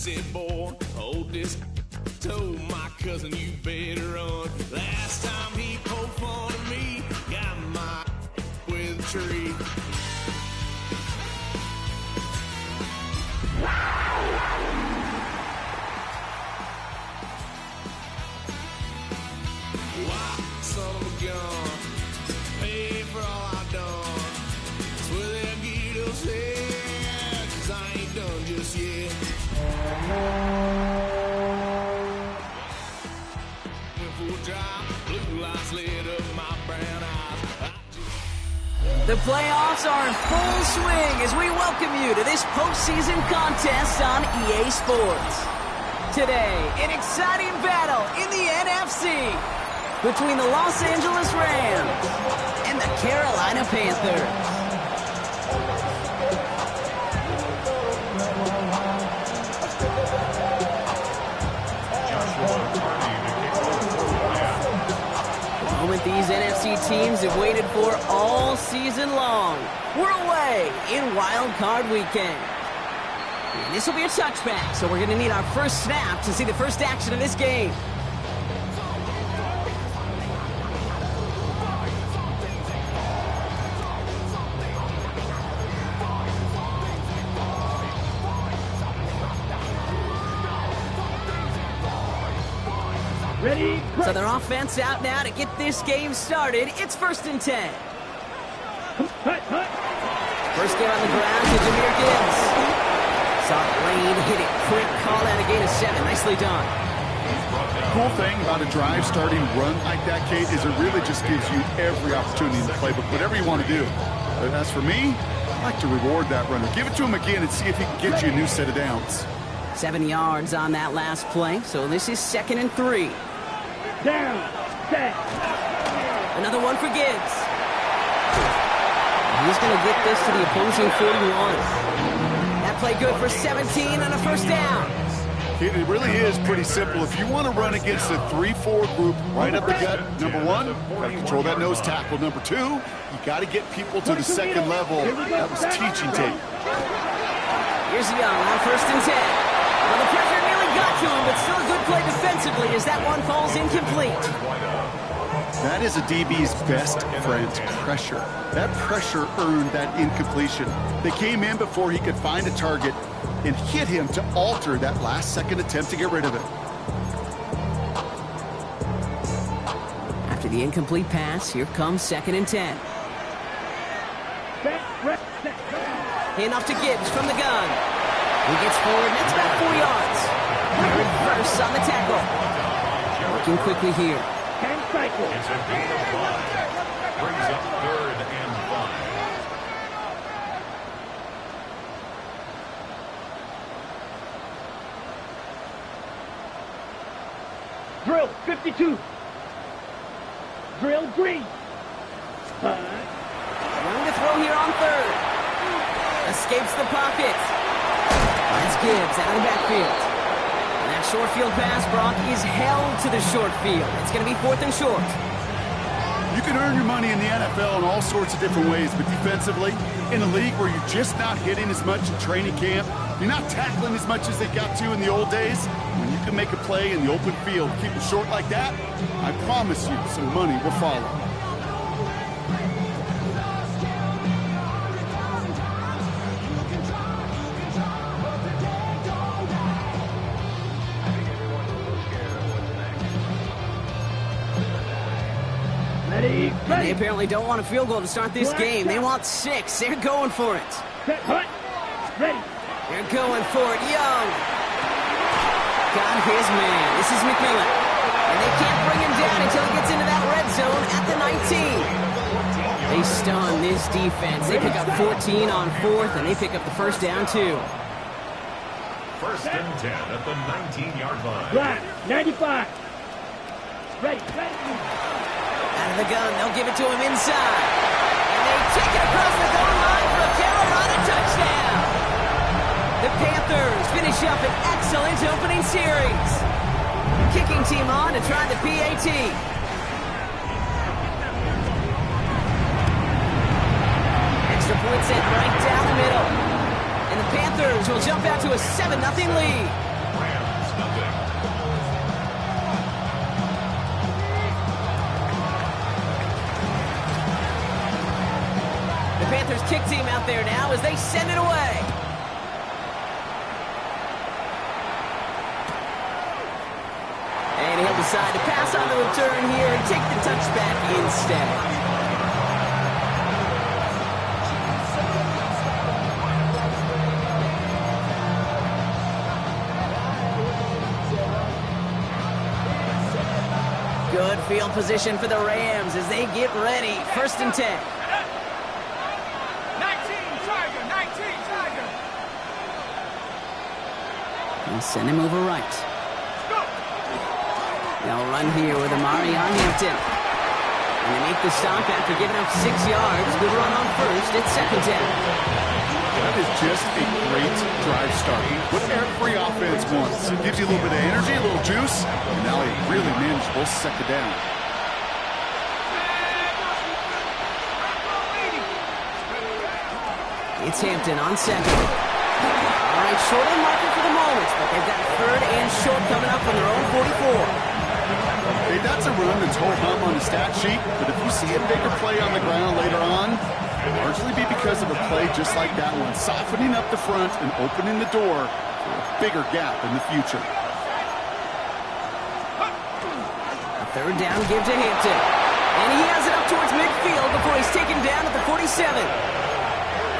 said, boy, hold this. Told my cousin you better run. Last time he poked fun of me, got my with a tree. Wow, son of a gun, pay for all I done. Swear they'll get upset, 'cause I ain't done just yet. The playoffs are in full swing as we welcome you to this postseason contest on EA Sports. Today, an exciting battle in the NFC between the Los Angeles Rams and the Carolina Panthers. Moment these NFC teams have waited for all season long. We're away in Wild Card Weekend. And this will be a touchback, so we're going to need our first snap to see the first action of this game. Ready? So their offense out now to get this game started. It's 1st and 10. First down on the ground to Jahmyr Gibbs. Soft lane, hit it quick, call out a gain of 7. Nicely done. Cool thing about a drive starting run like that, Kate, is it really just gives you every opportunity in the playbook, whatever you want to do. But as for me, I like to reward that runner. Give it to him again and see if he can get you a new set of downs. 7 yards on that last play, so this is 2nd and 3. Down, set. Another one for Gibbs. He's going to get this to the opposing 41. That play good for 17 on a first down. It really is pretty simple. If you want to run against a 3-4 group right up the gut, number one, got to control that nose tackle. Number two, you got to get people to the second level. That was teaching tape. Here's Young on 1st and 10. Well, the pressure nearly got to him, but still a good play defensively as that one falls incomplete. That is a DB's best friend, pressure. That pressure earned that incompletion. They came in before he could find a target and hit him to alter that last-second attempt to get rid of it. After the incomplete pass, here comes 2nd and 10. Handoff to Gibbs from the gun. He gets forward, and that's about 4 yards. Reverse on the tackle. Working quickly here. It's a gain of 5. Brings up 3rd and 5. Drill 52. Drill green. Running to throw here on 3rd. Escapes the pocket. That's Gibbs out of the backfield. And that short field pass, Brock, is held to the short field. It's going to be 4th and short. You can earn your money in the NFL in all sorts of different ways, but defensively, in a league where you're just not hitting as much in training camp, you're not tackling as much as they got to in the old days, when you can make a play in the open field, keep it short like that, I promise you some money will follow. And they apparently don't want a field goal to start this game. They want 6. They're going for it. Ready. They're going for it. Young. Got his man. This is McMillan. And they can't bring him down until he gets into that red zone at the 19. They stun this defense. They pick up 14 on 4th, and they pick up the first down, too. 1st and 10 at the 19-yard line. Right, 95. Ready. Out of the gun, they'll give it to him inside. And they take it across the goal line for a Carolina touchdown. The Panthers finish up an excellent opening series. Kicking team on to try the PAT. Extra point set right down the middle. And the Panthers will jump out to a 7-0 lead. Panthers kick team out there now as they send it away. And he'll decide to pass on the return here and take the touchback instead. Good field position for the Rams as they get ready. 1st and 10. 19 Tiger. And send him over right. They'll run here with Amari on Hampton. And they make the stop after giving up 6 yards. Good run on 1st. It's 2nd down. That is just a great drive start. What every offense wants. It gives you a little bit of energy, a little juice, and now a really manageable 2nd down. It's Hampton on 2nd. All right, short on marker for the moment, but they've got 3rd and short coming up from their own 44. Hey, that's a run that's whole hum on the stat sheet, but if you see a bigger play on the ground later on, it'll largely be because of a play just like that one, softening up the front and opening the door for a bigger gap in the future. A 3rd down give to Hampton. And he has it up towards midfield before he's taken down at the 47.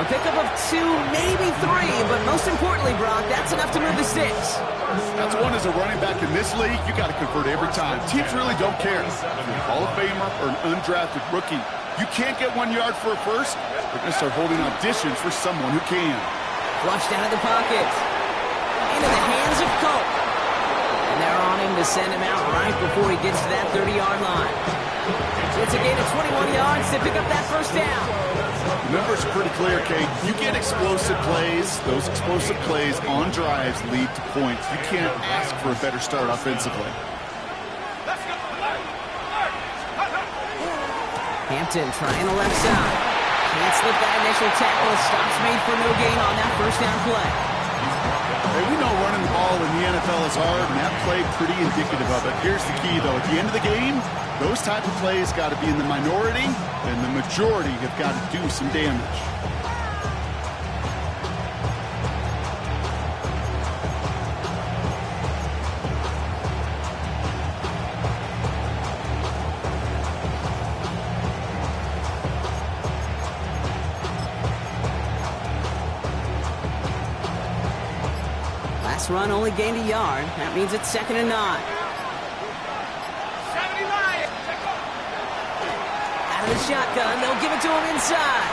A pickup of 2, maybe 3, but most importantly, Brock, that's enough to move the sticks. That's one as a running back in this league, you got to convert every time. Teams really don't care if you're a Hall of Famer or an undrafted rookie. You can't get 1 yard for a first, they're going to start holding auditions for someone who can. Flushed out of the pocket. Into the hands of Cope. And they're on him to send him out right before he gets to that 30-yard line. It's a gain of 21 yards to pick up that 1st down. The numbers are pretty clear, Kate. You get explosive plays. Those explosive plays on drives lead to points. You can't ask for a better start offensively. Hampton trying the left side. Can't slip that initial tackle. Stops made for no gain on that 1st down play. Hey, we know running the ball in the NFL is hard, and that play pretty indicative of it. Here's the key, though. At the end of the game, those type of plays got to be in the minority, and the majority have got to do some damage. Last run only gained a yard. That means it's 2nd and 9. Out of the shotgun, they'll give it to him inside.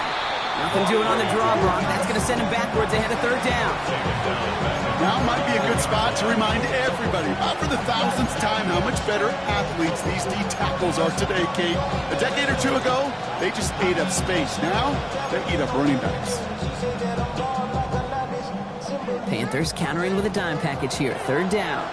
Nothing doing on the draw, Brock. That's going to send him backwards ahead of 3rd down. Now might be a good spot to remind everybody, about for the 1000th time, how much better athletes these D tackles are today, Kate. A decade or 2 ago, they just ate up space. Now, they eat up running backs. Panthers countering with a dime package here. 3rd down.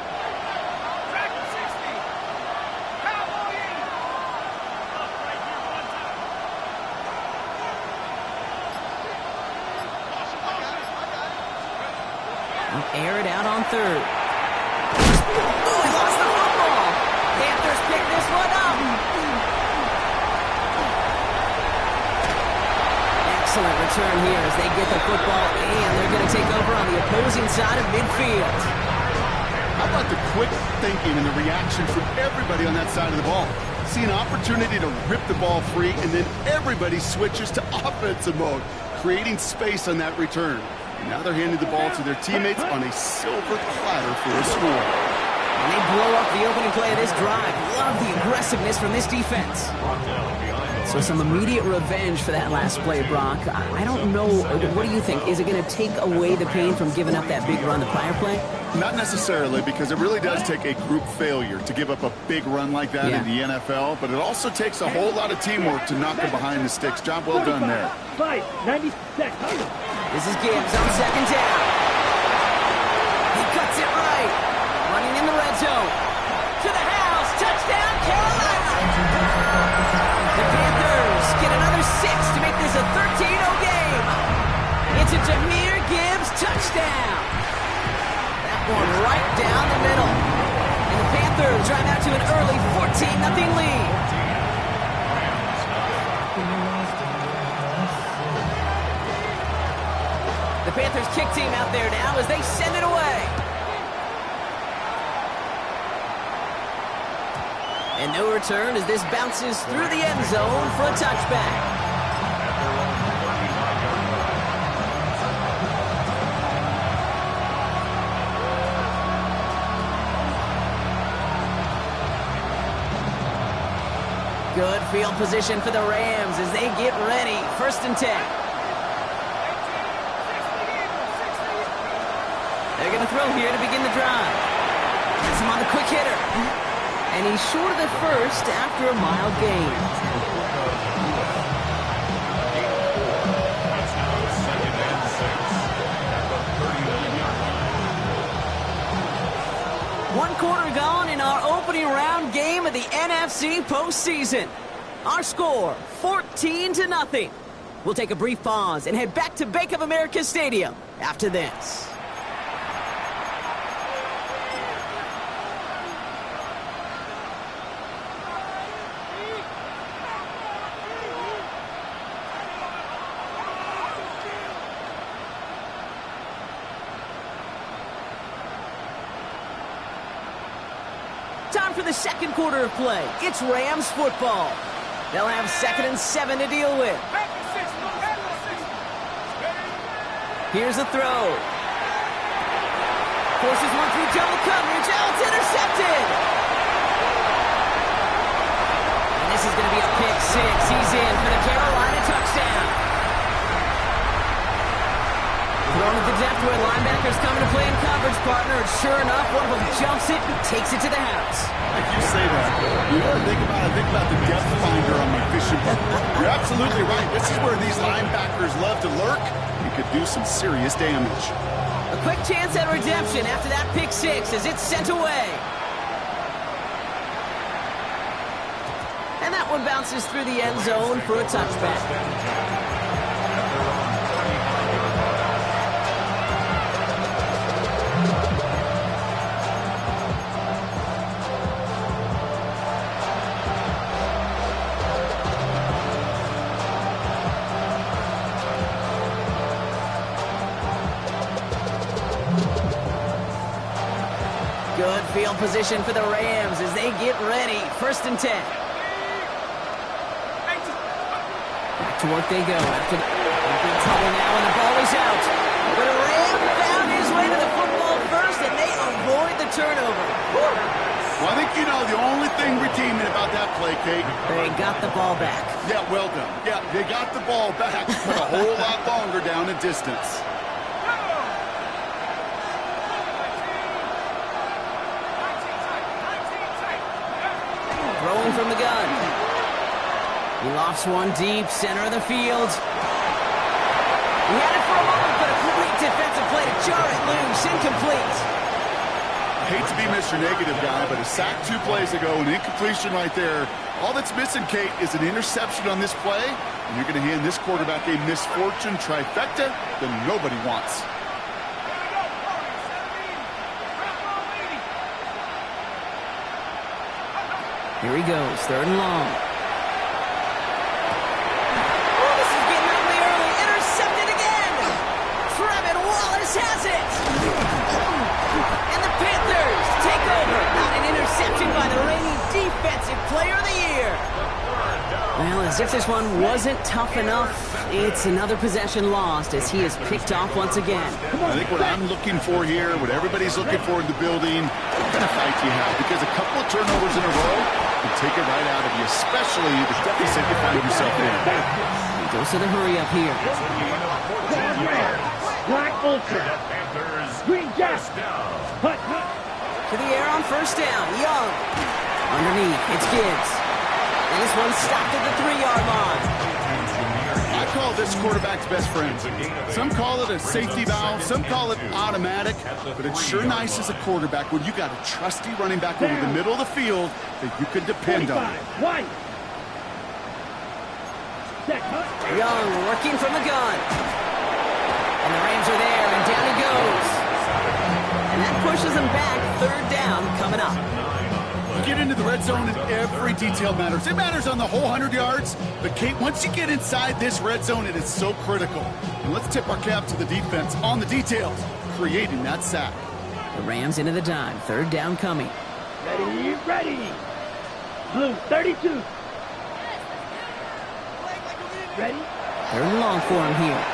Air it out on 3rd. Oh, he lost the football. Panthers pick this one up. Excellent return here as they get the football, and they're going to take over on the opposing side of midfield. How about the quick thinking and the reaction from everybody on that side of the ball? See an opportunity to rip the ball free, and then everybody switches to offensive mode, creating space on that return. And now they're handing the ball to their teammates on a silver platter for a score. And they blow up the opening play of this drive. Love the aggressiveness from this defense. So some immediate revenge for that last play, Brock. I don't know. What do you think? Is it going to take away the pain from giving up that big run the prior play? Not necessarily, because it really does take a group failure to give up a big run like that in the NFL, but it also takes a whole lot of teamwork to knock it behind the sticks. Job well done there. 90 seconds. This is Gibbs on 2nd down. He cuts it right. Running in the red zone. To the house. Touchdown, Carolina. The Panthers get another 6 to make this a 13-0 game. It's a Jahmyr Gibbs touchdown. That one right down the middle. And the Panthers drive out to an early 14-0 lead. Panthers kick team out there now as they send it away. And no return as this bounces through the end zone for a touchback. Good field position for the Rams as they get ready. 1st and 10. They're going to throw here to begin the drive. Has him on the quick hitter. And he's short of the first after a mild gain. That's now 2nd and 6 at the 39-yard line. 1 quarter gone in our opening round game of the NFC postseason. Our score, 14-0. We'll take a brief pause and head back to Bank of America Stadium after this. Time for the 2nd quarter of play. It's Rams football. They'll have 2nd and 7 to deal with. Here's a throw. Forces one through double coverage. Oh, it's intercepted. And this is going to be a pick 6. He's in for the Carolina touchdown. Thrown at the depth where linebackers coming to play in coverage, partner. And sure enough, one of them jumps it and takes it to the house. Like you say that, you know, think about the depth finder on the fishing boat. You're absolutely right. This is where these linebackers love to lurk and could do some serious damage. A quick chance at redemption after that pick 6 as it's sent away. And that one bounces through the end zone for a touchback. Good field position for the Rams as they get ready. 1st and 10. Back to work they go after trouble now, and the ball is out. But Ram found his way to the football first, and they avoid the turnover. Woo. Well, I think you know the only thing redeeming about that play, Kate. They got the ball back. Yeah, well done. Yeah, they got the ball back, but a whole lot longer down in distance. Throwing from the gun. He lofts one deep, center of the field. He had it for a moment, but a great defensive play to jar it loose, incomplete. I hate to be Mr. Negative guy, but a sack 2 plays ago, an incompletion right there. All that's missing, Kate, is an interception on this play, and you're going to hand this quarterback a misfortune trifecta that nobody wants. Here he goes, 3rd and long. Oh, this is getting ugly early. Intercepted again. Trevin Wallace has it. And the Panthers take over. Not an interception by the reigning Defensive Player of the Year. Well, as if this one wasn't tough enough, it's another possession lost as he is picked off once again. I think what I'm looking for here, what everybody's looking for in the building, what kind of fight you have, because a couple of turnovers in a row can take it right out of you, especially the deficit you find yourself in. He goes to the hurry up here. Black Ultra. Green gas down. To the air on 1st down. Young. Underneath, it's Gibbs. And this one stopped at the 3-yard line. I call this quarterback's best friend. Some call it a safety valve, some call it automatic, but it's sure nice as a quarterback when you got a trusty running back over the middle of the field that you can depend on. Young working from the gun. And the Rams are there, and down he goes. And that pushes them back. 3rd down coming up. get into the red zone and every detail matters. It matters on the whole 100 yards. But, Kate, once you get inside this red zone, it is so critical. And let's tip our cap to the defense on the details, creating that sack. The Rams into the dime. Third down coming. Ready. Blue, 32. Ready? Third and long for him here.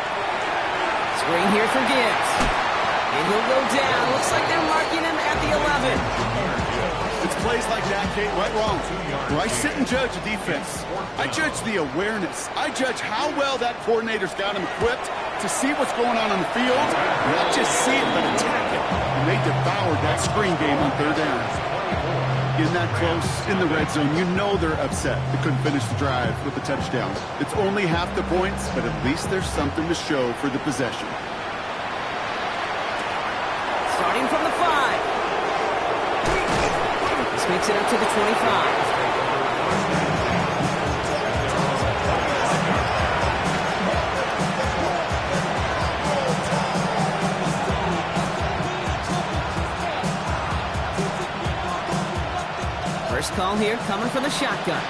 Screen here for Gibbs. And he'll go down. Looks like they're marking him at the 11. It's plays like that, Kate, right wrong. Where I sit and judge a defense, I judge the awareness. I judge how well that coordinator's got him equipped to see what's going on the field. Not just see it, but attack it. And they devoured that screen game on third down. Getting that close in the red zone, you know they're upset. They couldn't finish the drive with the touchdown. It's only half the points, but at least there's something to show for the possession. Starting from the 5. This makes it up to the 25. First call here coming from the shotgun.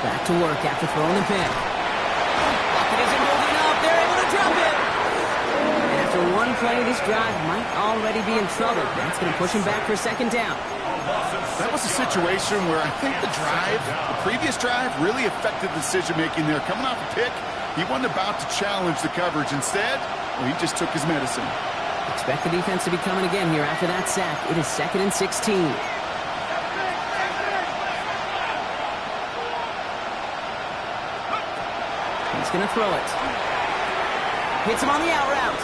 Back to work after throwing the pick. Lockett isn't holding up. They're able to drop it. And after one play, this drive might already be in trouble. That's going to push him back for a second down. That was a situation where I think the previous drive, really affected the decision-making there. Coming off a pick, he wasn't about to challenge the coverage. Instead, well, he just took his medicine. Expect the defense to be coming again here after that sack. It is 2nd and 16. He's going to throw it. Hits him on the out route.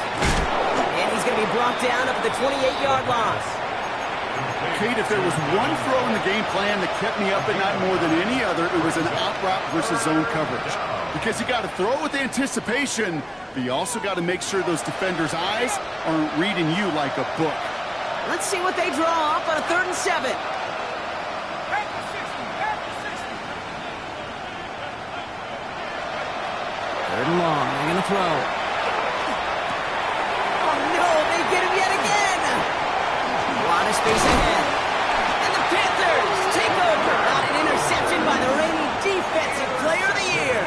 And he's going to be brought down up at the 28-yard line. Kate, if there was one throw in the game plan that kept me up at night more than any other, it was an out route versus zone coverage. Because you got to throw with anticipation, but you also got to make sure those defenders' eyes aren't reading you like a book. Let's see what they draw up on a 3rd and 7. Third and long. They're going to throw. Oh, no. They get him yet again. A lot of space ahead. And the Panthers take over on an interception by the reigning Defensive Player of the Year.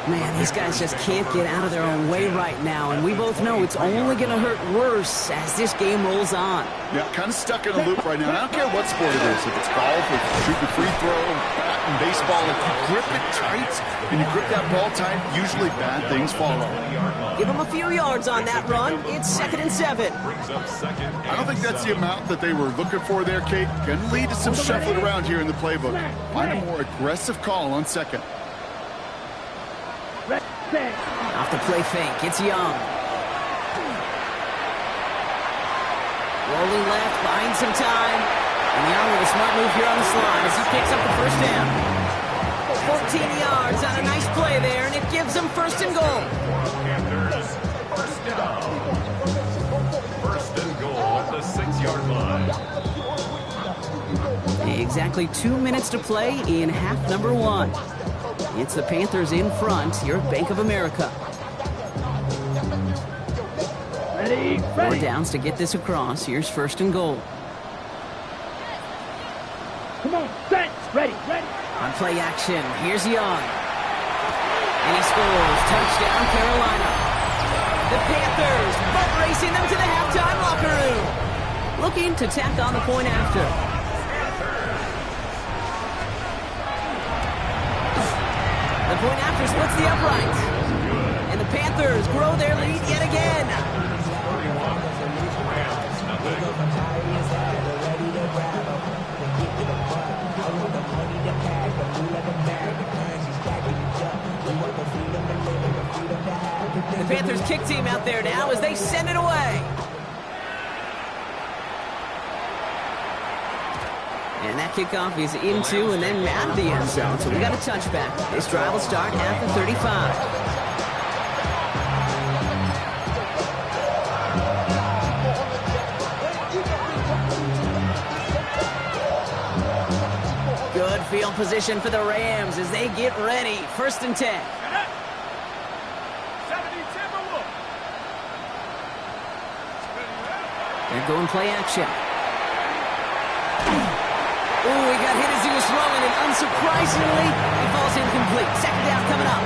Man, these guys just can't get out of their own way right now, and we both know it's only going to hurt worse as this game rolls on. Yeah, kind of stuck in a loop right now. I don't care what sport it is. If it's golf, if it's shooting free throw, bat and baseball, if you grip it tight and you grip that ball tight, usually bad things follow. Give them a few yards on that run. It's 2nd and 7. I don't think that's the amount that they were looking for there, Kate. Going to lead to some shuffling around here in the playbook. Find a more aggressive call on second. Off the play fake, it's Young. Rolling left, buying some time. And Young with a smart move here on the slide as he picks up the first down. 14 yards on a nice play there, and it gives them 1st and goal. Panthers, first down. 1st and goal at the 6-yard line. Exactly 2 minutes to play in half number 1. It's the Panthers in front here at Bank of America. Ready. 4 downs to get this across. Here's 1st and goal. Come on, set. Ready. On play action, here's Young. And he scores. Touchdown, Carolina. The Panthers butt racing them to the halftime locker room. Looking to tack on the point after. The point after splits the uprights. And the Panthers grow their lead yet again. The Panthers kick team out there now as they send it away. And that kickoff is into and then out of the end zone. So we got a touchback. This drive will start at the 35. Good field position for the Rams as they get ready. 1st and 10. They're going play action. Oh, he got hit as he was throwing, and unsurprisingly, he falls incomplete. 2nd down coming up.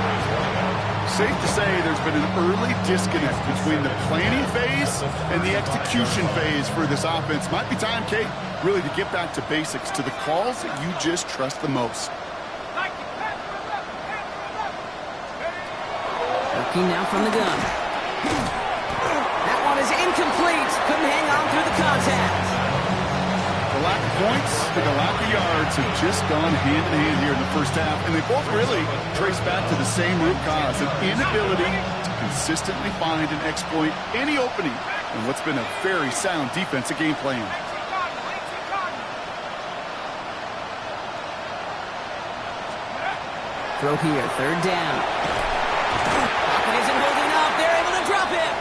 Safe to say there's been an early disconnect between the planning phase and the execution phase for this offense. Might be time, Kate, really to get back to basics, to the calls that you just trust the most. Looking now from the gun. That one is incomplete. Couldn't hang on through the contact. The lack of points and the lack of yards have just gone hand in hand here in the first half, and they both really trace back to the same root cause, an inability to consistently find and exploit any opening in what's been a very sound defensive game plan. Throw here, 3rd down. Pocket isn't holding up. They're able to drop it.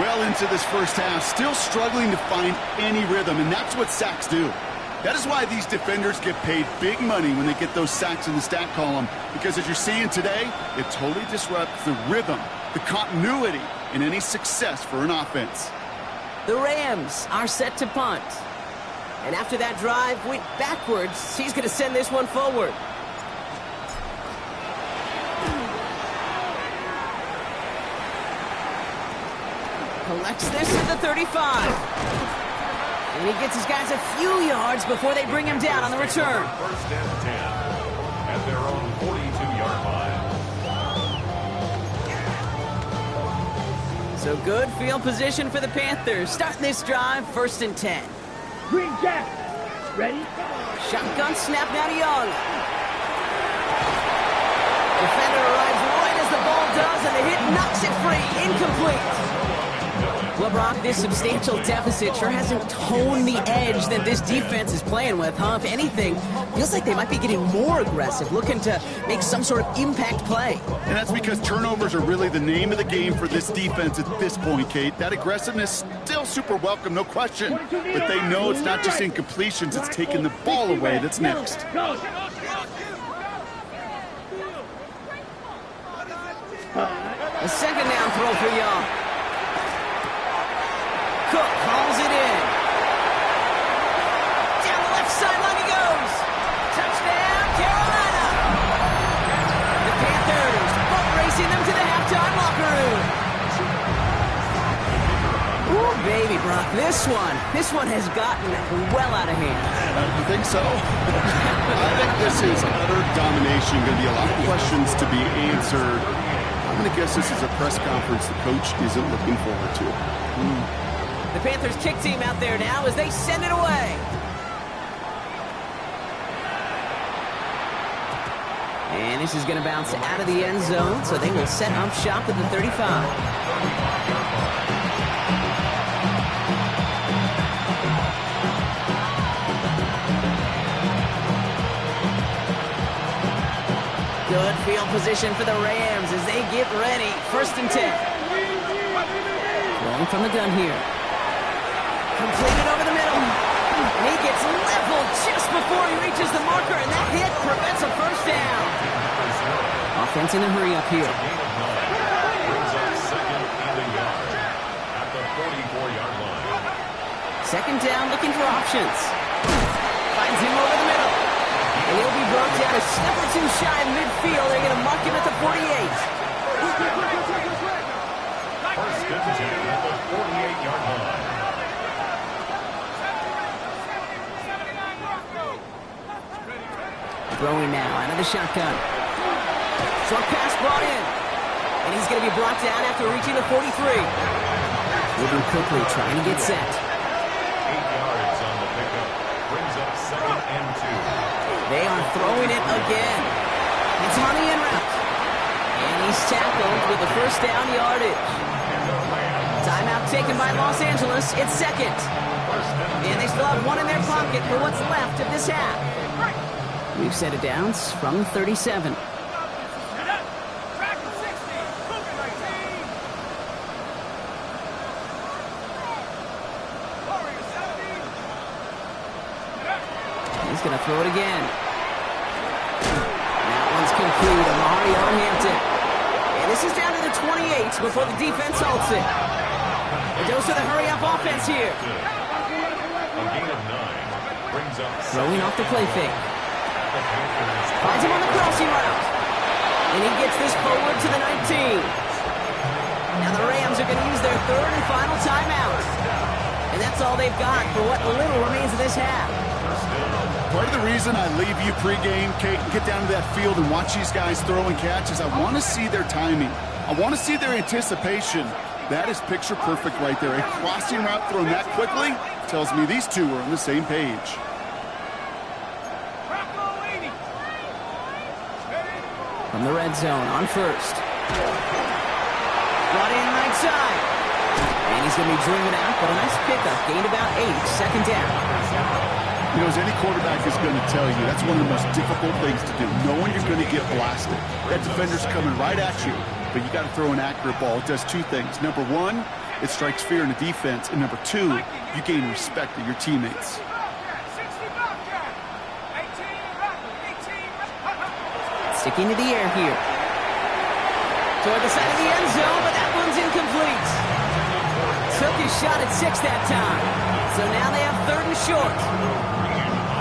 Well into this first half, still struggling to find any rhythm, and that's what sacks do. That is why these defenders get paid big money when they get those sacks in the stat column, because as you're seeing today, it totally disrupts the rhythm, the continuity, and any success for an offense. The Rams are set to punt. And after that drive went backwards, he's going to send this one forward. Collects this at the 35. And he gets his guys a few yards before they bring him down on the return. 1st and 10 at their own 42-yard line. So good field position for the Panthers. Starting this drive, 1st and 10. Green Jack. Ready? Shotgun snap now to Young. Defender arrives right as the ball does, and the hit knocks it free. Incomplete. Well, Brock, this substantial deficit sure hasn't toned the edge that this defense is playing with, huh? If anything, feels like they might be getting more aggressive, looking to make some sort of impact play. And that's because turnovers are really the name of the game for this defense at this point, Kate. That aggressiveness still super welcome, no question. But they know it's not just incompletions, it's taking the ball away that's next. Go. A 2nd down throw for Young. Cook hauls it in. Down the left sideline he goes. Touchdown, Carolina. The Panthers boat racing them to the halftime locker room. Ooh, baby, Brock, this one has gotten well out of hand. You think so? I think this is utter domination. Going to be a lot of questions to be answered. I'm going to guess this is a press conference the coach isn't looking forward to. The Panthers kick team out there now as they send it away. And this is going to bounce out of the end zone, so they will set up shop at the 35. Good field position for the Rams as they get ready. 1st and 10. Rolling from the gun here. Completed over the middle. And he gets leveled just before he reaches the marker, and that hit prevents a 1st down. Offense in a hurry up here. Brings up 2nd and a yard at the 44-yard line. 2nd down, looking for options. Finds him over the middle. And he'll be brought down a step or two shy of midfield. They're going to mark him at the 48. 1st and 10 at the 48-yard line. Throwing now out of the shotgun. Short pass brought in. And he's going to be brought down after reaching the 43. Moving quickly, trying to get set. 8 yards on the pickup. Brings up 2nd and 2. They are throwing it again. It's on the in route. And he's tackled with the 1st down yardage. Timeout taken by Los Angeles. It's 2nd. And they still have one in their pocket for what's left of this half. We've set it down from 37. This going to throw it again. That one's complete. Amari on Hampton. And this is down to the 28 before the defense halts it. It goes to the hurry-up offense here. A gain of 9 brings up Throwing off the play fake. Finds him on the crossing route. And he gets this forward to the 19. Now the Rams are going to use their third and final timeout. And that's all they've got for what little remains of this half. Part of the reason I leave you pregame, Kate, and get down to that field and watch these guys throw and catch is I want to see their timing. I want to see their anticipation. That is picture perfect right there. A crossing route thrown that quickly tells me these two are on the same page. From the red zone on first. Brought in right side. And he's going to be driven out, but a nice pickup. Gained about 8. Second down. You know, as any quarterback is going to tell you, that's one of the most difficult things to do, knowing you're going to get blasted. That defender's coming right at you, but you got to throw an accurate ball. It does two things. Number one, it strikes fear in the defense, and number two, you gain respect of your teammates. Sticking to the air here. Toward the side of the end zone, but that one's incomplete. Took his shot at 6 that time. So now they have third and short.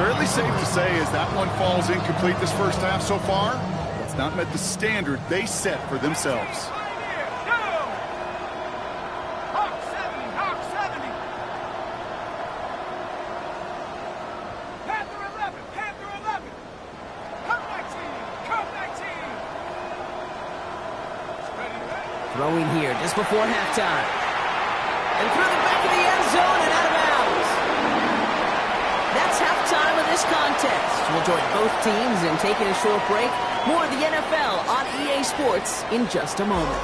Fairly safe to say as that one falls incomplete this first half so far, it's not met the standard they set for themselves. Throwing here just before halftime. And through the back of the end zone and out of bounds. That's halftime of this contest. We'll join both teams in taking a short break. More of the NFL on EA Sports in just a moment.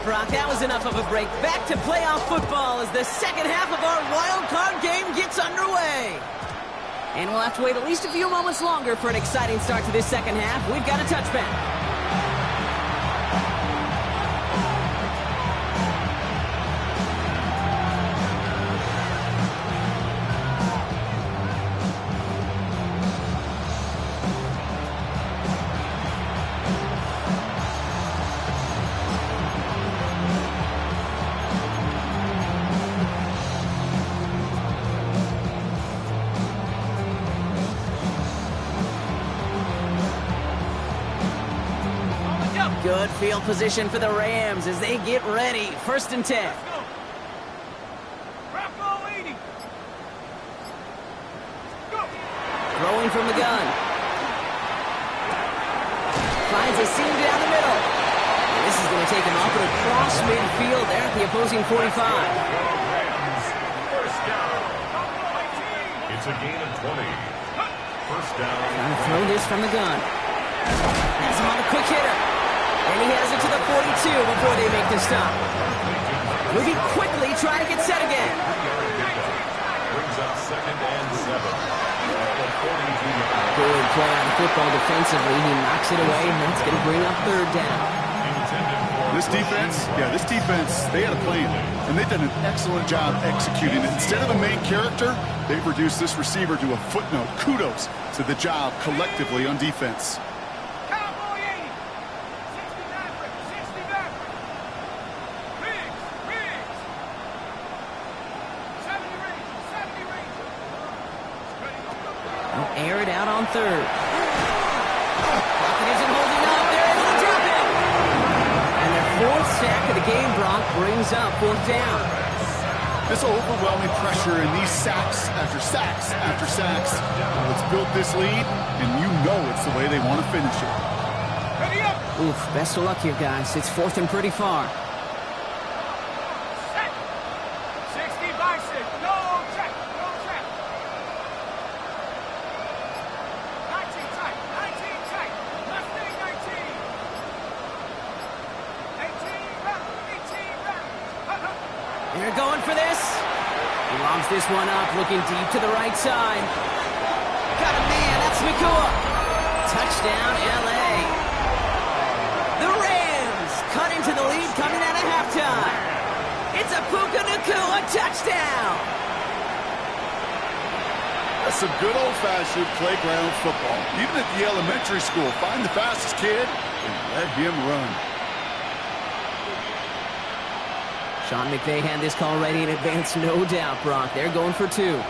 Brock, that was enough of a break. Back to playoff football as the second half of our wild card game gets underway. And we'll have to wait at least a few moments longer for an exciting start to this second half. We've got a touchback. Good field position for the Rams as they get ready. First and 10. Throwing from the gun. Finds a seam down the middle. And this is going to take him off and across midfield there at the opposing 45. First down. It's a gain of 20. First down. Trying to throw this from the gun. Has him on a quick hitter. And he has it to the 42 before they make the stop. Moving quickly, trying to get set again. Brings up second and 7. Good play on football defensively. He knocks it away, and that's going to bring up third down. This defense, they had a plan, and they've done an excellent job executing it. Instead of a main character, they've reduced this receiver to a footnote. Kudos to the job collectively on defense. Air it out on third. Pocket isn't holding up. They're able to drop it. And their fourth sack of the game, Brock, brings up fourth down. This overwhelming pressure and these sacks after sacks after sacks. It's built this lead, and you know it's the way they want to finish it. Oof, best of luck here, guys. It's fourth and pretty far. They're going for this. He lobs this one up, looking deep to the right side. Nakua. Touchdown, L.A. The Rams cut into the lead coming out of halftime. It's a Puka Nakua touchdown. That's some good old-fashioned playground football. Even at the elementary school, find the fastest kid and let him run. Sean McVay had this call ready in advance, no doubt, Brock. They're going for 2. The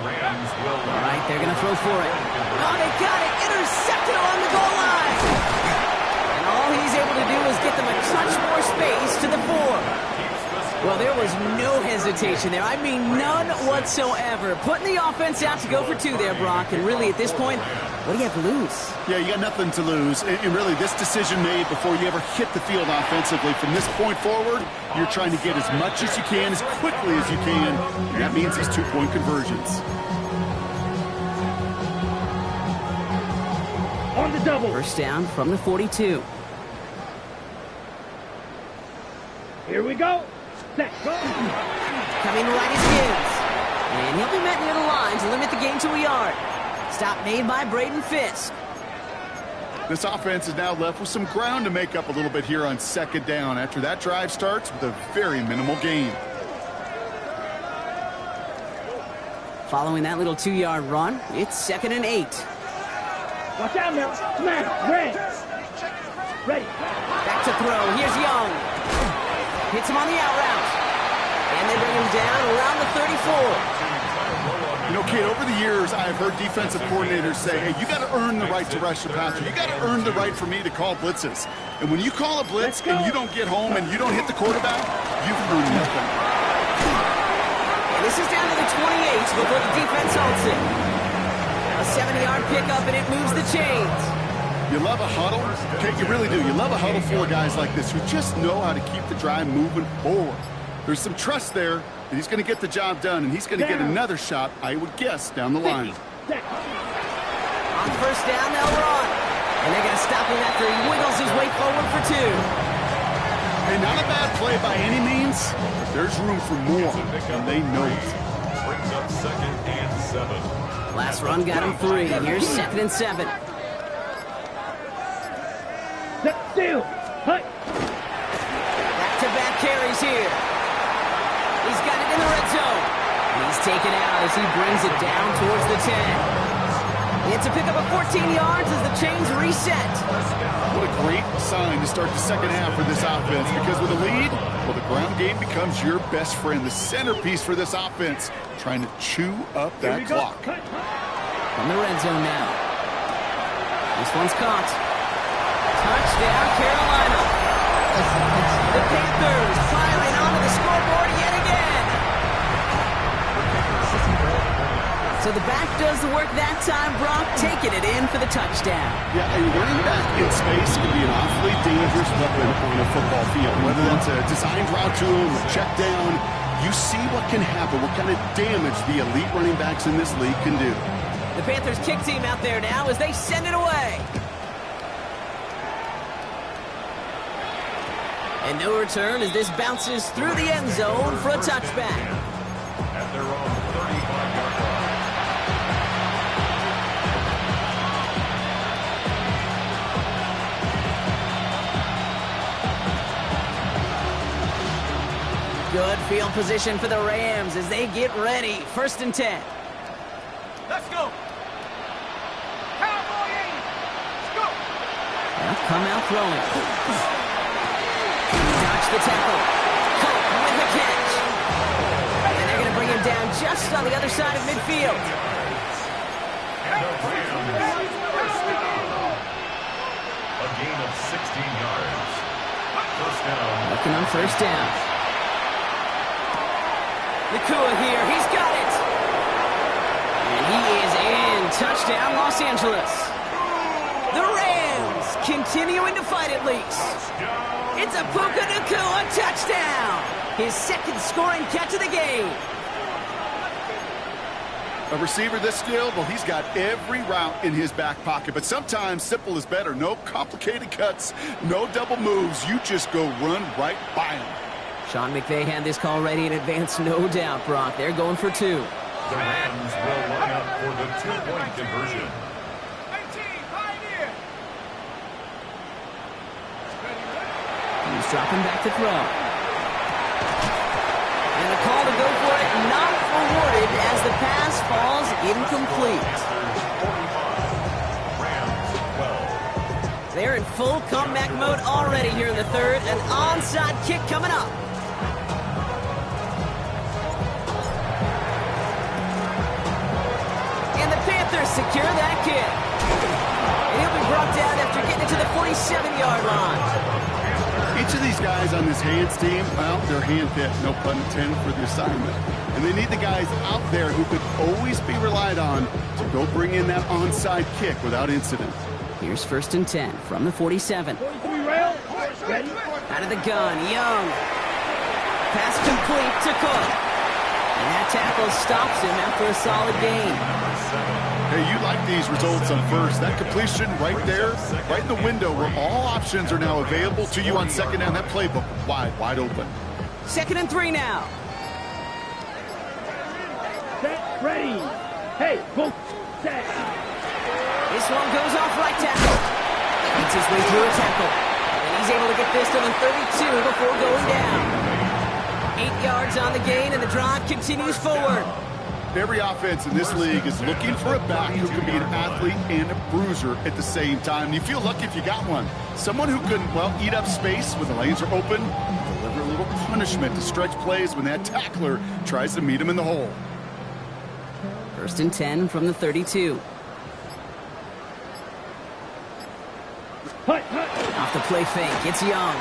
Rams will. All right, they're going to throw for it. Oh, they got it. Intercepted along the goal line. And all he's able to do is get them a touch more space to the 4. Well, there was no hesitation there. I mean, none whatsoever. Putting the offense out to go for 2 there, Brock. And really, at this point, what do you have to lose? Yeah, you got nothing to lose. And really, this decision made before you ever hit the field offensively. From this point forward, you're trying to get as much as you can, as quickly as you can. And that means these 2-point conversions. On the double. First down from the 42. Here we go. Set, go. Coming right as gives. And he'll be met near the line to limit the gain to a yard. Stop made by Braden Fisk. This offense is now left with some ground to make up a little bit here on 2nd down after that drive starts with a very minimal gain. Following that little 2-yard run, it's 2nd and 8. Watch out now. Smash. Ready. Ready. Back to throw. Here's Young. Hits him on the out route. And they bring him down around the 34. You know, kid, over the years, I've heard defensive coordinators say, hey, you got to earn the right to rush the passer. You got to earn the right for me to call blitzes. And when you call a blitz and you don't get home and you don't hit the quarterback, you've earned nothing. And this is down to the 28 before the defense halts it. A 70-yard pickup, and it moves the chains. You love a huddle? Okay, you really do. You love a huddle full of guys like this who just know how to keep the drive moving forward. There's some trust there that he's going to get the job done, and he's going to get another shot, I would guess, down the line. On first down, they'll run. And they're going to stop him after he wiggles his way forward for 2. And not a bad play by any means, but there's room for more, and they know it. Brings up 2nd and 7. Last run got him 3. Here's 2nd and 7. Still. Hut. Back-to-back carries here. He's got it in the red zone. He's taken out as he brings it down towards the 10. It's a pickup of 14 yards as the chains reset. What a great sign to start the second half for this offense, because with a lead, well, the ground game becomes your best friend, the centerpiece for this offense, trying to chew up that clock. From the red zone now. This one's caught. Touchdown, Carolina. The Panthers piling onto the scoreboard yet again. So the back does the work that time, Brock, taking it in for the touchdown. Yeah, a running back in space can be an awfully dangerous weapon on a football field. Whether that's a designed route to him, a check down, you see what can happen, what kind of damage the elite running backs in this league can do. The Panthers kick team out there now as they send it away. And no return as this bounces through the end zone for a touchback. At their own 35-yard line. Good field position for the Rams as they get ready. 1st and 10. Let's go. Cowboys. Let's go. They'll come out throwing. Dodge the tackle. Colt with the catch. And they're going to bring him down just on the other side of midfield. A gain of 16 yards. First down. Looking on first down. Nakua here. He's got it. And he is in. Touchdown, Los Angeles. The Rams continuing to fight at least. It's a Puka Nakua touchdown. His 2nd scoring catch of the game. A receiver this skilled, well, he's got every route in his back pocket. But sometimes simple is better. No complicated cuts, no double moves. You just go run right by him. Sean McVay had this call ready in advance, no doubt, Brock. They're going for 2. The Rams will line up for the two-point conversion. He's dropping back to throw. And a call to go for it, not rewarded as the pass falls incomplete. They're in full comeback mode already here in the third. An onside kick coming up. And the Panthers secure that kick. And he'll be brought down after getting it to the 47-yard line. Each of these guys on this hands team, well, they're hand-fit, no pun intended, for the assignment. And they need the guys out there who could always be relied on to go bring in that onside kick without incident. Here's 1st and 10 from the 47. 43 rail. Ready? Out of the gun, Young. Pass complete to Cook. And that tackle stops him after a solid gain. Hey, you like these results on first. That completion right there, right in the window where all options are now available to you on second down. That playbook wide open. 2nd and 3 now. Set. Ready. Hey, go. Set. This one goes off right tackle. Beats his way through a tackle. And he's able to get this to the 32 before going down. 8 yards on the gain, and the drive continues forward. Every offense in this league is looking for a back who can be an athlete and a bruiser at the same time. You feel lucky if you got one. Someone who can, well, eat up space when the lanes are open, deliver a little punishment to stretch plays when that tackler tries to meet him in the hole. 1st and 10 from the 32. Hut, hut. Off the play fake, it's Young.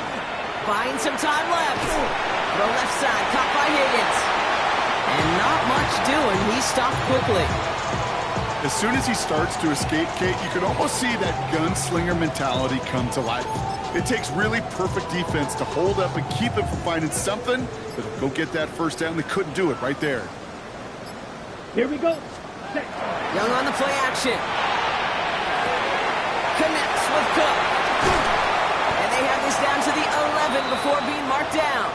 Buying some time left. Throw left side, caught by Higgins. And not much doing. He stopped quickly. As soon as he starts to escape, Kate, you can almost see that gunslinger mentality come to life. It takes really perfect defense to hold up and keep him from finding something that'll go get that first down. They couldn't do it right there. Here we go. Set. Young on the play action. Connects with Cook. And they have this down to the 11 before being marked down.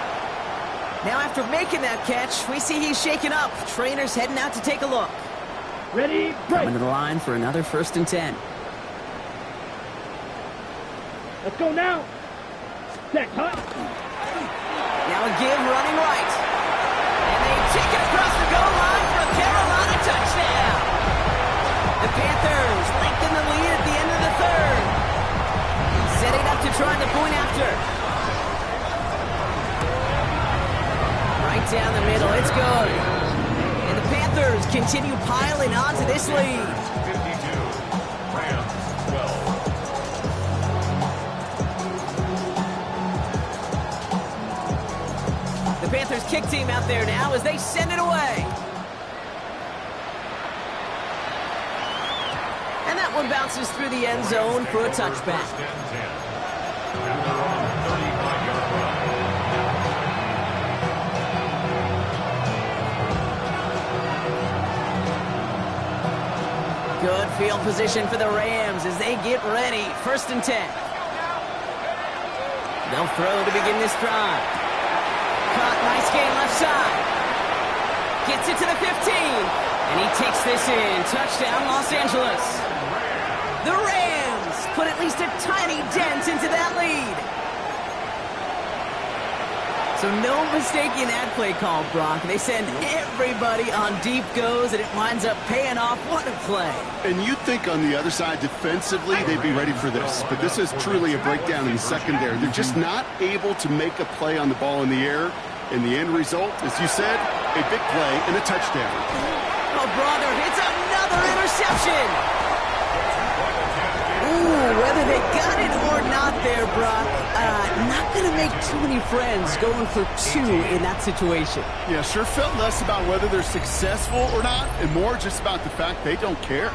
Now after making that catch, we see he's shaken up. Trainer's heading out to take a look. Ready, break. Coming to the line for another 1st and 10. Let's go now. Set, hut. Now a give running right. And they take it across the goal line for a Carolina touchdown. The Panthers lengthen the lead at the end of the third. Setting up to try the point after. Right down the middle, it's good. And the Panthers continue piling onto this lead. 52, Rams 12. The Panthers kick team out there now as they send it away. And that one bounces through the end zone for a touchback. First and 10. And they're on the 35-yard line. Good field position for the Rams as they get ready. 1st and 10. They'll throw to begin this drive. Caught, nice gain left side. Gets it to the 15. And he takes this in. Touchdown, Los Angeles. The Rams put at least a tiny dent into that lead. So no mistaking that play call, Brock. They send everybody on deep goes, and it winds up paying off. What a play. And you'd think on the other side, defensively, they'd be ready for this. But this is truly a breakdown in the secondary. They're just not able to make a play on the ball in the air. And the end result, as you said, a big play and a touchdown. Oh, brother, it's another interception. Ooh, whether they got it or not there, Brock, not going to make too many friends going for 2 in that situation. Yeah, sure felt less about whether they're successful or not, and more just about the fact they don't care.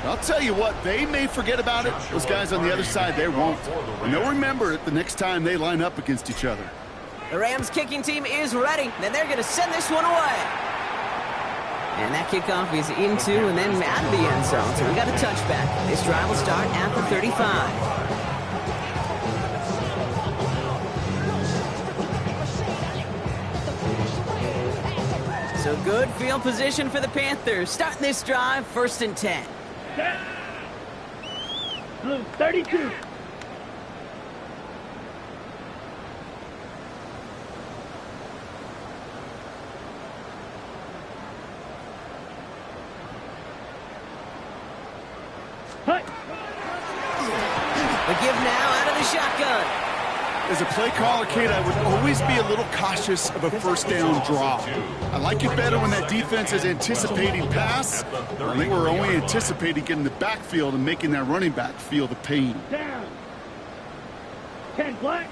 I'll tell you what, they may forget about it. Those guys on the other side, they won't. And they'll remember it the next time they line up against each other. The Rams kicking team is ready, and they're going to send this one away. And that kickoff is into and then out of the end zone, so we got a touchback. This drive will start at the 35. So So good field position for the Panthers. Starting this drive, 1st and 10. Set. Blue 32. Hut. The give now out of the shotgun. As a play caller, Kate, I would always be a little cautious of a first down draw. I like it better when that defense is anticipating pass. I think we're only anticipating getting the backfield and making that running back feel the pain. Down. 10 black.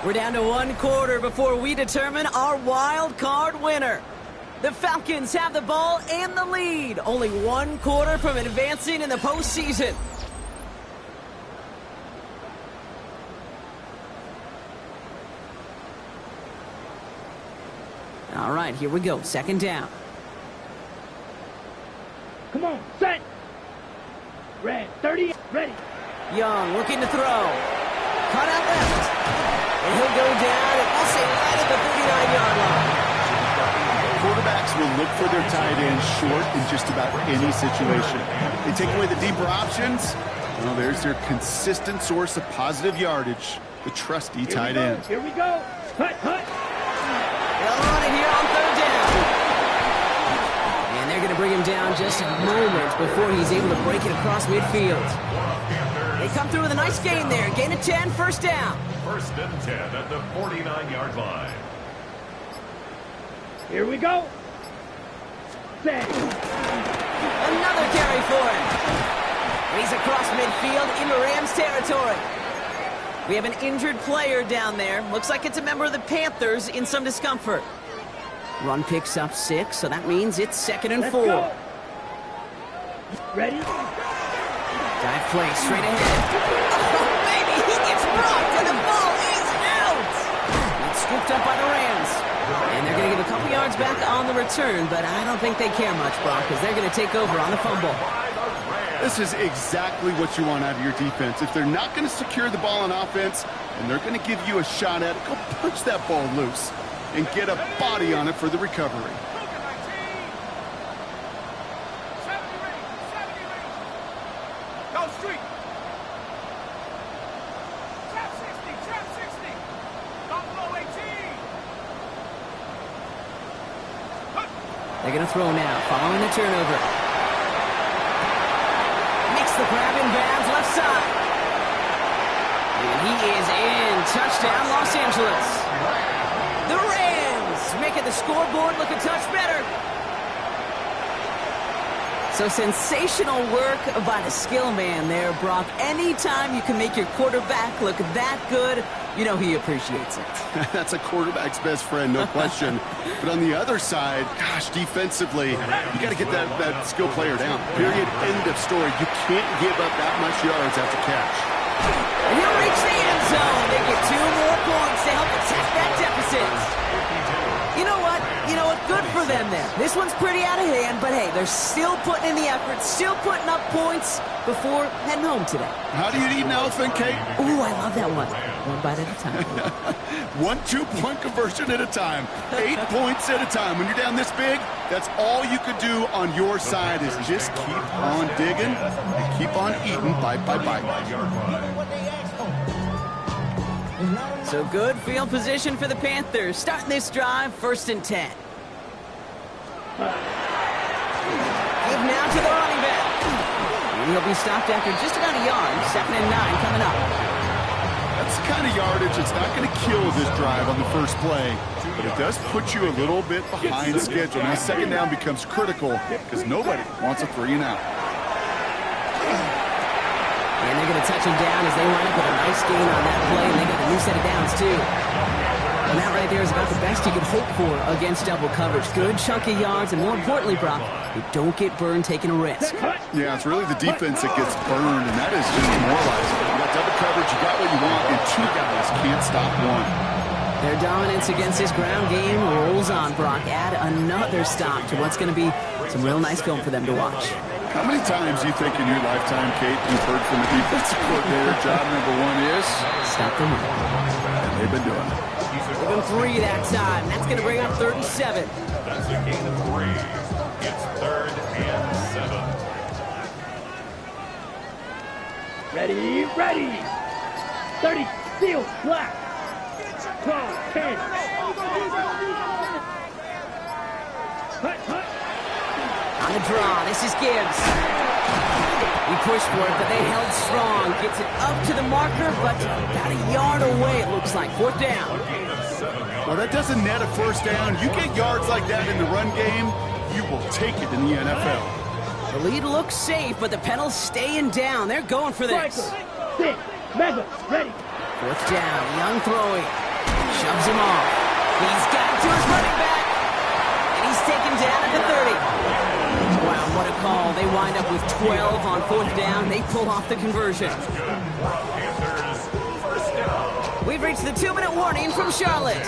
We're down to 1 quarter before we determine our wild card winner. The Falcons have the ball and the lead. Only 1 quarter from advancing in the postseason. All right, here we go. 2nd down. Come on, set. Red 30. Ready. Young looking to throw. Cut out left. And he'll go down and we'll say right at the 39-yard line. Quarterbacks will look for their tight end short in just about any situation. They take away the deeper options. Well, there's their consistent source of positive yardage, the trusty tight end. Here we go. Hut, hut. They'll run it here on 3rd down. And they're going to bring him down just a moment before he's able to break it across midfield. They come through with a nice gain there. Gain of 10, 1st down. 1st and 10 at the 49-yard line. Here we go. Set. Another carry for him. And he's across midfield into Rams territory. We have an injured player down there. Looks like it's a member of the Panthers in some discomfort. Run picks up 6, so that means it's 2nd and 4. Go. Ready? Dive play straight ahead. Oh, baby, he gets blocked and the ball is out. It's scooped up by the Rams. And they're going to give a couple yards back on the return, but I don't think they care much, Brock, because they're going to take over on the fumble. This is exactly what you want out of your defense. If they're not going to secure the ball on offense, and they're going to give you a shot at it, go punch that ball loose and get a body on it for the recovery. Go street. Trap 60, trap 60. Don't blow 18. They're going to throw now, following the turnover. Makes the grab in bounds, left side. And he is in. Touchdown, Los Angeles. The Rams making the scoreboard look a touch better. So sensational work by the skill man there, Brock. Anytime you can make your quarterback look that good, you know he appreciates it. That's a quarterback's best friend, no question. But on the other side, gosh, defensively, you got to get that skill player down. Period. End of story. You can't give up that much yards after catch. And he'll reach the end zone. They get 2 more points to help attack that deficit. You know what? Good for them there. This one's pretty out of hand, but hey, they're still putting in the effort, still putting up points before heading home today. How do you eat an elephant, Kate? Ooh, I love that one. 1 bite at a time. 1 2-point conversion at a time. 8 points at a time. When you're down this big, that's all you could do on your side is just keep on digging and keep on eating bite by bite. So good field position for the Panthers. Starting this drive, 1st and 10. Give now to the running back. And he'll be stopped after just about a yard. 2nd and 9 coming up. That's the kind of yardage that's not going to kill this drive on the first play, but it does put you a little bit behind schedule. Now 2nd down becomes critical because nobody wants a 3 and out. And they're going to touch him down as they line up with a nice gain on that play, and they got a new set of downs too. And that right there is about the best you can hope for against double coverage. Good chunky yards, and more importantly, Brock, you don't get burned taking a risk. Yeah, it's really the defense that gets burned, and that is just demoralizing. You got double coverage, you got what you want, and 2 guys can't stop 1. Their dominance against this ground game rolls on, Brock. Add another stop to what's going to be some real nice film for them to watch. How many times do you think in your lifetime, Kate, you've heard from the defensive coordinator, job number 1 is? Stop the run. And they've been doing it. Give him 3 that time. That's going to bring up 3rd and 7. That's a gain of 3. It's 3rd and 7. Ready, ready. 30, steel, black. 12, 10. Hut, hut. On the draw, this is Gibbs. He pushed for it, but they held strong. Gets it up to the marker, but about a yard away, it looks like. 4th down. Well, that doesn't net a 1st down. You get yards like that in the run game, you will take it in the NFL. The lead looks safe, but the Penals staying down. They're going for this. Striker, 6, mega, ready. 4th down, Young throwing. Shoves him off. He's got to his running back. And he's taken down at the 30. Wow, what a call. They wind up with 12 on 4th down. They pull off the conversion. We've reached the 2-minute warning from Charlotte.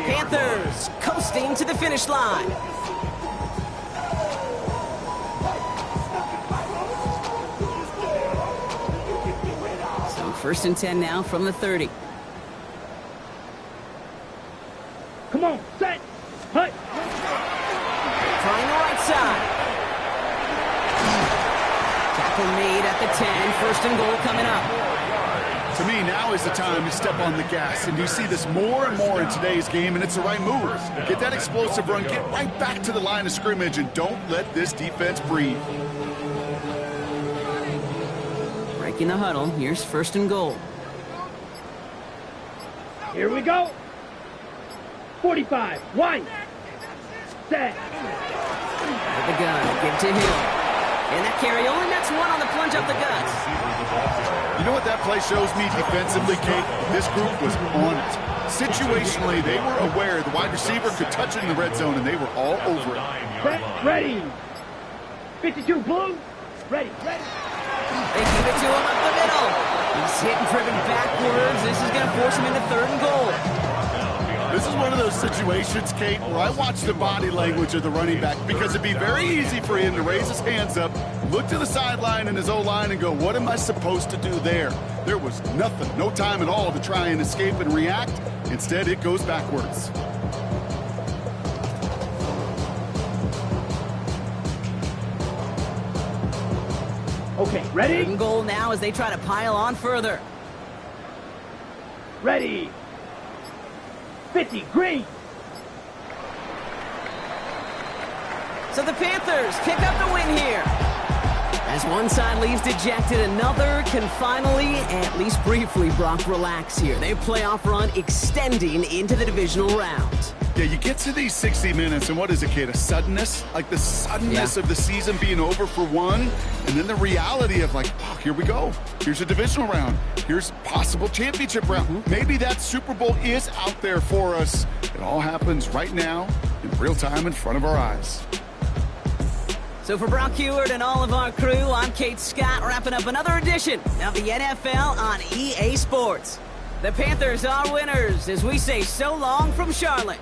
Panthers coasting to the finish line. So 1st and 10 now from the 30. Come on, set, hut. Trying the right side. Tackle made at the 10. 1st and goal coming up. To me, now is the time to step on the gas, and you see this more and more in today's game, and it's the right move. Get that explosive run, get right back to the line of scrimmage, and don't let this defense breathe. Breaking the huddle. Here's 1st and goal. Here we go. 45, wide. Set. With the gun, give to Hill. And that carry only nets 1 on the plunge up the guts. You know what that play shows me defensively, Kate? This group was on it. Situationally, they were aware the wide receiver could touch it in the red zone, and they were all over it. Set, ready. 52, blue. Ready, ready. They give it to him up the middle. He's hit and driven backwards. This is going to force him into 3rd and goal. This is one of those situations, Kate, where I watch the body language of the running back, because it'd be very easy for him to raise his hands up, look to the sideline in his O-line and go, what am I supposed to do there? There was nothing, no time at all to try and escape and react. Instead, it goes backwards. Okay, 3rd ready, and goal now as they try to pile on further. ready. 50, green. So the Panthers pick up the win here. As one side leaves dejected, another can finally, at least briefly, Brock, relax here. Their playoff run extending into the divisional round. Yeah, you get to these 60 minutes, and what is it, Kate? A suddenness? Like the suddenness of the season being over for one, and then the reality of like, oh, here we go. Here's a divisional round. Here's possible championship round. Maybe that Super Bowl is out there for us. It all happens right now, in real time, in front of our eyes. So for Brock Heward and all of our crew, I'm Kate Scott, wrapping up another edition of the NFL on EA Sports. The Panthers are winners as we say so long from Charlotte.